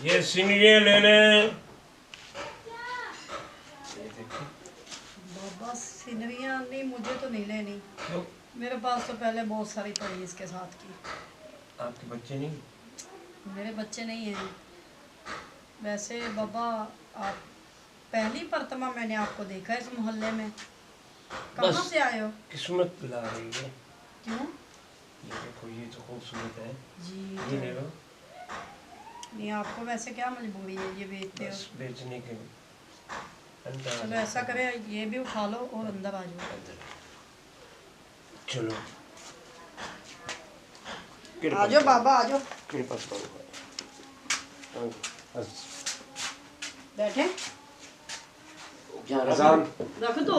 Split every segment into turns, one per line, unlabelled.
ये सिंगियाँ ले लें।
बाबा सिनरियाँ नहीं, मुझे तो नहीं लेनी।
क्यों?
मेरे पास तो पहले बहुत सारी पड़ी इसके साथ की।
आपके बच्चे नहीं?
मेरे बच्चे नहीं हैं। वैसे बाबा, आप पहली मर्तबा मैंने आपको देखा इस मोहल्ले में। कहाँ
बस
से आए हो?
किस्मत ला रही है।
क्यों?
ये देखो, ये तो खूबसूरत है।
जी
ये ले लो।
नहीं, आपको वैसे क्या मजबूरी है ये बेचते हो?
बस बेचने के
चलो ऐसा करें, ये भी उठा लो और अंदर आ जाओ।
चलो
आ जाओ बाबा, आ जाओ।
मेरे पास
बैठे।
आसान।
रख दो।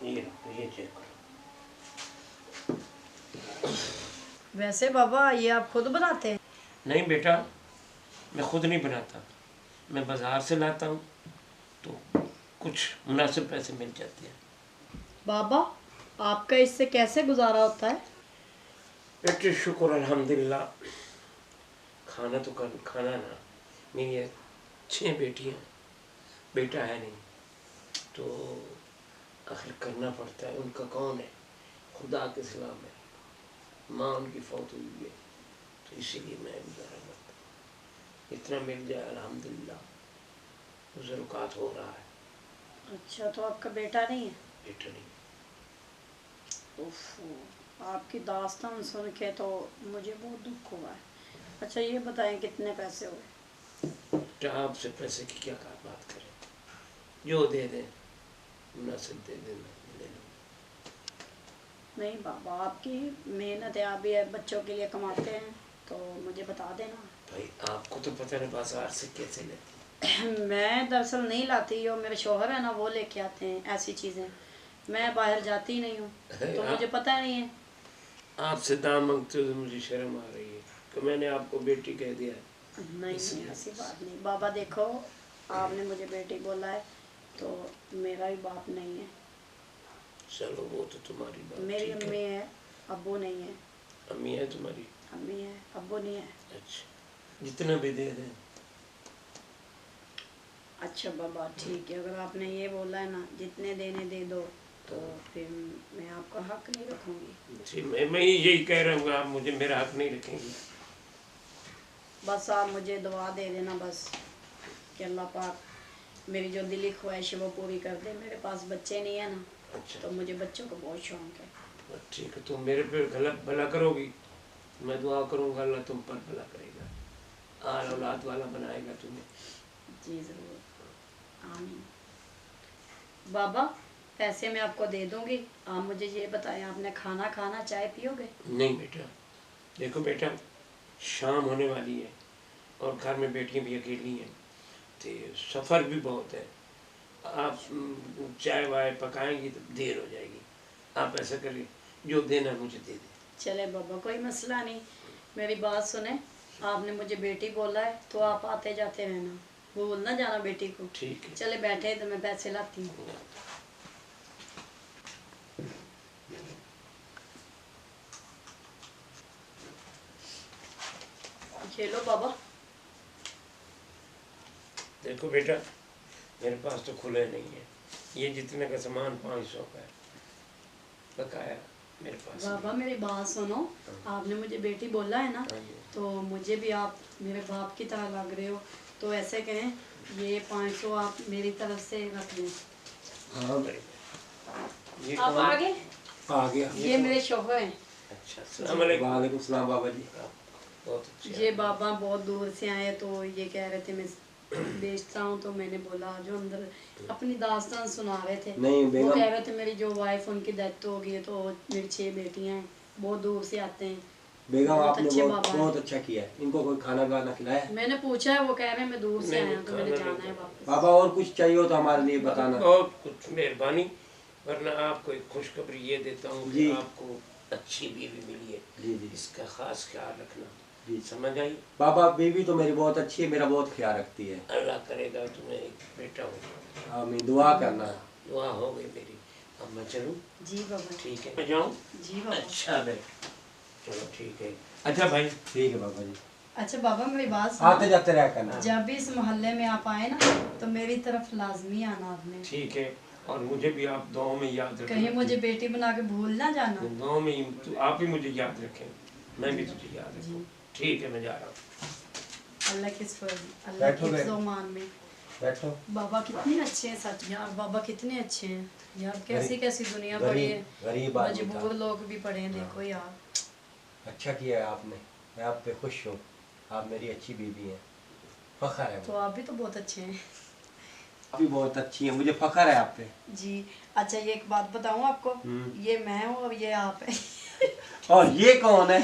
ये चेक करो।
वैसे बाबा, ये आप खुद बनाते हैं?
नहीं बेटा, मैं खुद नहीं बनाता, मैं बाज़ार से लाता हूँ, तो कुछ मुनासिब पैसे मिल जाते हैं।
बाबा, आपका इससे कैसे गुजारा होता है?
बेटे शुक्र अल्हम्दुलिल्लाह। खाना तो खाना ना, मेरी 6 बेटियाँ, बेटा है नहीं, तो आखिर करना पड़ता है। उनका कौन है? खुदा के सलाम है, माँ उनकी फौत हुई है, तो इसीलिए मैं गुजारा करता हूँ। इतना मिल जाए अल्हम्दुलिल्लाह, ज़रूकात हो रहा है।
अच्छा, तो आपका बेटा नहीं है?
बेटा नहीं।
उफ, आपकी दास्तान सुन के तो मुझे बहुत दुख हुआ है। अच्छा ये बताएं, कितने पैसे हुए?
बेटा आपसे पैसे की क्या बात करें, जो दे दें मुनासिब दे देना, ले लो।
नहीं बाबा, आपकी मेहनत है, आप भी बच्चों के लिए कमाते हैं, तो मुझे बता देना।
भाई आपको तो पता नहीं बाजार से कैसे लेते।
मैं दरअसल नहीं लाती, और मेरे शोहर है ना, वो लेके आते हैं ऐसी चीज़ें। मैं बाहर जाती नहीं हूँ, तो मुझे पता नहीं है।
आपसे दाम मांगते हो तो मुझे शर्म आ रही है कि मैंने आपको बेटी कह दिया है।
नहीं नहीं, ऐसी बात नहीं बाबा। देखो, आपने मुझे बेटी बोला है, तो मेरा भी बाप नहीं है।
चलो वो तो तुम्हारी बात
मेरी
ठीक
अम्मी
है।
है, अब्बू नहीं है।
अम्मी है तुम्हारी?
अम्मी है, अब्बू नहीं है।
अच्छा, जितना भी दे दें।
अच्छा बाबा ठीक है, अगर आपने ये बोला है ना जितने देने दे दो, तो फिर मैं आपका हक नहीं रखूँगी।
जी, मैं यही कह रहा हूँ, आप मुझे मेरा हक नहीं रखेंगे।
बस आप मुझे दुआ दे देना बस, कि अल्लाह पाक मेरी जो दिली ख्वाहिश है वो पूरी कर दे। मेरे पास बच्चे नहीं है ना,
अच्छा,
तो मुझे बच्चों को बहुत शौक है।
ठीक है, तुम मेरे पे गलत भला करोगी, मैं दुआ करूँगा अल्लाह तुम पर भला करेगा, आल औलाद वाला बनाएगा तुम्हें।
जी ज़रूर, आमीन। बाबा, पैसे मैं आपको दे दूँगी, आप मुझे ये बताएं, आपने खाना खाना, चाय पियोगे?
नहीं बेटा, देखो बेटा, शाम होने वाली है और घर में बेटियां भी अकेली हैं, तो सफ़र भी बहुत है। आप चाय वाय पकाएंगी तो देर हो जाएगी। आप ऐसा करिए, जो देना मुझे दे दें।
चले बाबा, कोई मसला नहीं। मेरी बात सुने, आपने मुझे बेटी बोला है, तो आप आते जाते रहना, भूल ना जाना बेटी को।
ठीक है।
चले बैठे, तो मैं पैसे लाती हूँ। ये लो बाबा।
देखो बेटा, मेरे पास तो खुले नहीं है, ये जितने का सामान 500 का है, बकाया मेरे पास
बाबा मेरी बात सुनो, आपने मुझे बेटी बोला है ना, तो मुझे भी आप मेरे बाप की तरह लग रहे हो, तो ऐसे करें, ये 500 आप मेरी तरफ से रख लें।
हाँ मेरे, ये
आप आगे
आ गया।
ये मेरे शौहर हैं।
अच्छा, अस्सलाम वालेकुम। वालेकुम सलाम बाबा जी। बहुत अच्छे।
ये बाबा बहुत दूर से आए, तो ये कह रहे थे मैं बेचता हूँ, तो मैंने बोला जो अंदर अपनी दास्तान सुना रहे थे।
नहीं
वो कह रहे थे मेरी जो वाइफ उनकी डेथ हो गई है, तो मेरी 6 बेटियां हैं, बहुत दूर से आते हैं।
बेगम आपने
अच्छे
बहुत
बाबा
बहुत अच्छा किया है। इनको कोई खाना वाना खिलाया?
मैंने पूछा है, वो कह रहे हैं मैं दूर से आया हूँ, तो मैंने जाना है वापस।
बाबा और कुछ चाहिए हो तो हमारे लिए बताना।
बहुत कुछ मेहरबानी, वरना आपको एक खुशखबरी ये देता हूँ कि आपको अच्छी बीवी मिली है।
जी जी,
इसका खास ख्याल रखना
जी।
समझ आई?
बाबा बीवी तो मेरी बहुत अच्छी है, मेरा बहुत ख्याल रखती है।
अल्लाह करेगा तुम्हें एक बेटा हो।
आमीन, दुआ करना।
दुआ हो गई मेरी। अब मैं चलूँ?
जी बाबा।
ठीक है, मैं जाऊँ?
जी बाबा।
अच्छा बेटा, चलो ठीक है। अच्छा भाई।
ठीक है बाबा जी।
अच्छा बाबा मेरी बात
आते
सुनो,
जाते रह करना।
जब भी इस मोहल्ले में आप आए ना तो मेरी तरफ लाजमी आना आपने,
ठीक है, और मुझे भी आप दुआओं में याद
कहीं
रखें।
मुझे बेटी बना के भूल ना जाना।
दुआओं में तो आप ही मुझे याद रखें, मैं भी तुझे याद रखूं। ठीक है, मैं जा रहा हूँ।
अल्लाह की अल्लाह
बैठो
की
बे।
ज़ुबान में।
बैठो।
बाबा कितने अच्छे हैं सच यार, बाबा कितने अच्छे हैं यार, कैसी कैसी दुनिया पड़ी है,
गरीब आदमी था।
मजबूर लोग भी पड़े हैं, देखो यार।
अच्छा किया है आपने, मैं आप पे खुश हूँ। आप मेरी अच्छी बीवी हैं, फख्र है।
तो आप भी तो बहुत अच्छे हैं
आप भी बहुत अच्छी हैं, मुझे फख्र है आप पे।
जी। अच्छा ये एक बात बताऊँ आपको, ये मैं हूँ और ये आप है।
और ये कौन है?